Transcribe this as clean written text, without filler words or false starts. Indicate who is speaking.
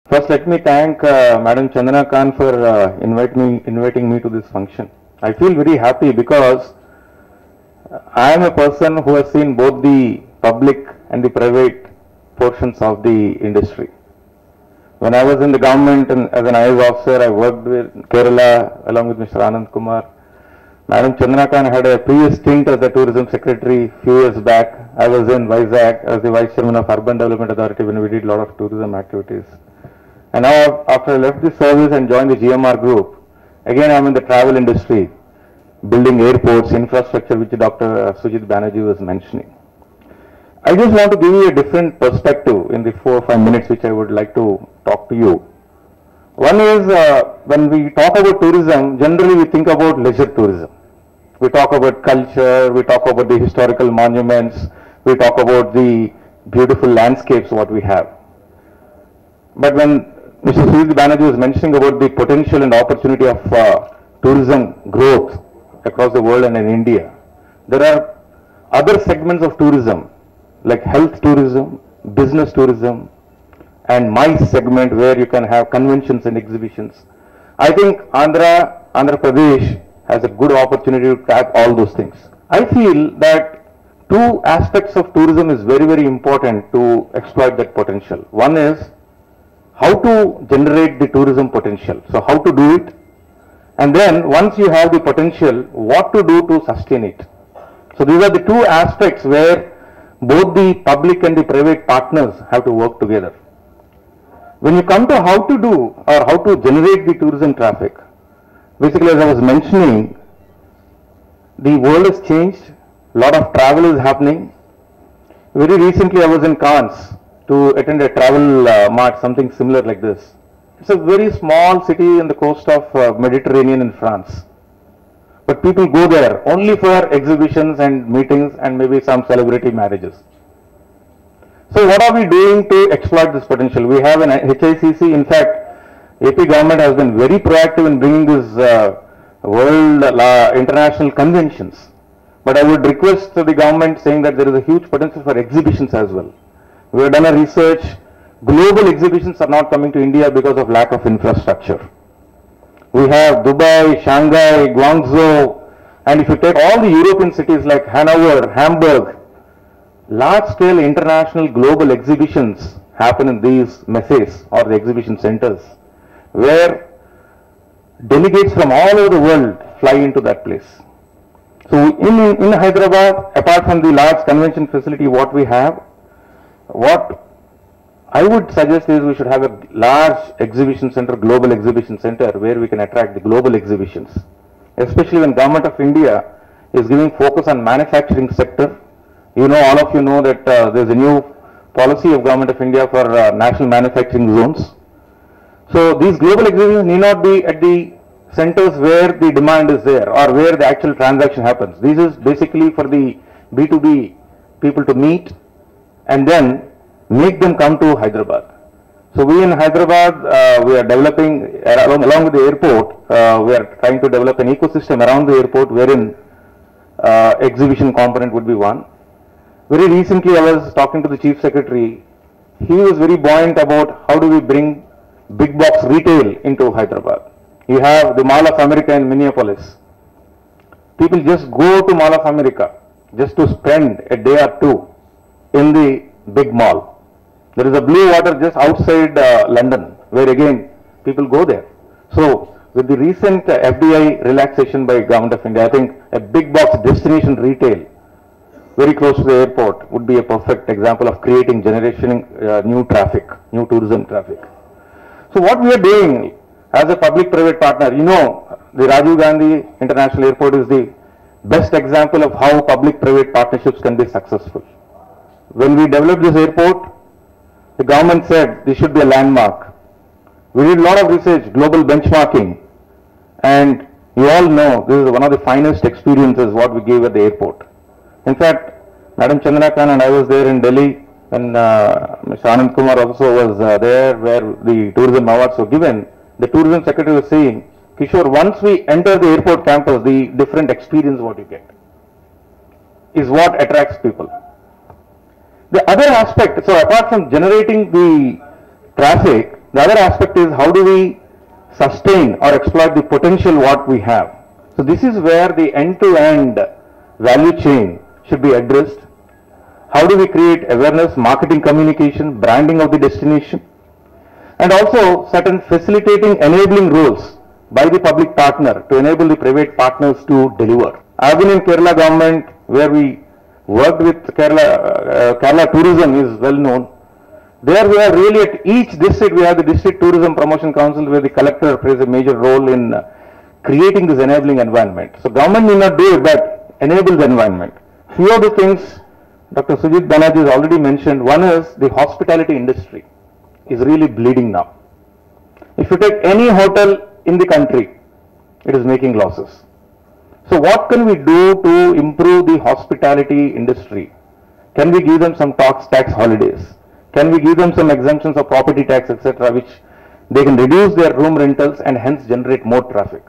Speaker 1: First, let me thank Madam Chandana Khan for inviting me to this function. I feel very happy because I am a person who has seen both the public and the private portions of the industry. When I was in the government and as an IAS officer, I worked with Kerala along with Mr. Anand Kumar. Madam Chandana Khan had a previous stint as the tourism secretary few years back. I was in Vizag as the vice chairman of Urban Development Authority when we did a lot of tourism activities. And now after I left the service and joined the GMR group, again I am in the travel industry, building airports, infrastructure, which Dr. Sujit Banerjee was mentioning. I just want to give you a different perspective in the 4 or 5 minutes which I would like to talk to you. One is when we talk about tourism, generally we think about leisure tourism. We talk about culture, we talk about the historical monuments, we talk about the beautiful landscapes what we have. But when Mr. Sujit Banerjee was mentioning about the potential and opportunity of tourism growth across the world and in India, there are other segments of tourism like health tourism, business tourism, and MICE segment where you can have conventions and exhibitions. I think Andhra Pradesh has a good opportunity to tap all those things. I feel that two aspects of tourism is very, very important to exploit that potential. One is how to generate the tourism potential. So how to do it, and then once you have the potential, what to do to sustain it. So these are the two aspects where both the public and the private partners have to work together. When you come to how to do or how to generate the tourism traffic, basically as I was mentioning, the world has changed, a lot of travel is happening. Very recently I was in Cannes to attend a travel mart, something similar like this. It's a very small city in the coast of Mediterranean in France. But people go there only for exhibitions and meetings and maybe some celebrity marriages. So what are we doing to exploit this potential? We have an HICC. In fact, AP government has been very proactive in bringing these world international conventions. But I would request the government saying that there is a huge potential for exhibitions as well. We have done a research. Global exhibitions are not coming to India because of lack of infrastructure. We have Dubai, Shanghai, Guangzhou, and if you take all the European cities like Hanover, Hamburg, large-scale international global exhibitions happen in these messes or the exhibition centers, where delegates from all over the world fly into that place. So in Hyderabad, apart from the large convention facility what we have, what I would suggest is we should have a large exhibition center, global exhibition center, where we can attract the global exhibitions. Especially when Government of India is giving focus on manufacturing sector. You know, all of you know that there's a new policy of Government of India for national manufacturing zones. So these global exhibitions need not be at the centers where the demand is there or where the actual transaction happens. This is basically for the B2B people to meet and then make them come to Hyderabad. So we in Hyderabad, we are developing, along with the airport, we are trying to develop an ecosystem around the airport wherein exhibition component would be one. Very recently I was talking to the Chief Secretary. He was very buoyant about how do we bring big box retail into Hyderabad. You have the Mall of America in Minneapolis. People just go to Mall of America just to spend a day or two in the big mall. There is a Blue Water just outside London, where again people go there. So with the recent FDI relaxation by Government of India, I think a big box destination retail very close to the airport would be a perfect example of creating new traffic, new tourism traffic. So what we are doing as a public-private partner, you know, the Rajiv Gandhi International Airport is the best example of how public-private partnerships can be successful. When we developed this airport, the government said this should be a landmark. We did a lot of research, global benchmarking, and you all know this is one of the finest experiences what we gave at the airport. In fact, Madam Chandana Khan and I was there in Delhi, and Mr. Anand Kumar also was there where the tourism awards were given. The tourism secretary was saying Kishore, once we enter the airport campus, the different experience what you get is what attracts people. The other aspect, so apart from generating the traffic, the other aspect is how do we sustain or exploit the potential what we have. So this is where the end-to-end value chain should be addressed. How do we create awareness, marketing, communication, branding of the destination, and also certain facilitating enabling roles by the public partner to enable the private partners to deliver. I have been in Kerala government where we worked with Kerala tourism is well known. There we are really at each district we have the district tourism promotion council where the collector plays a major role in creating this enabling environment. So government need not do it but enable the environment. Few of the things Dr. Sujit Banerjee has already mentioned. One is the hospitality industry is really bleeding now. If you take any hotel in the country, it is making losses. So what can we do to improve the hospitality industry? Can we give them some tax holidays? Can we give them some exemptions of property tax, etc., which they can reduce their room rentals and hence generate more traffic?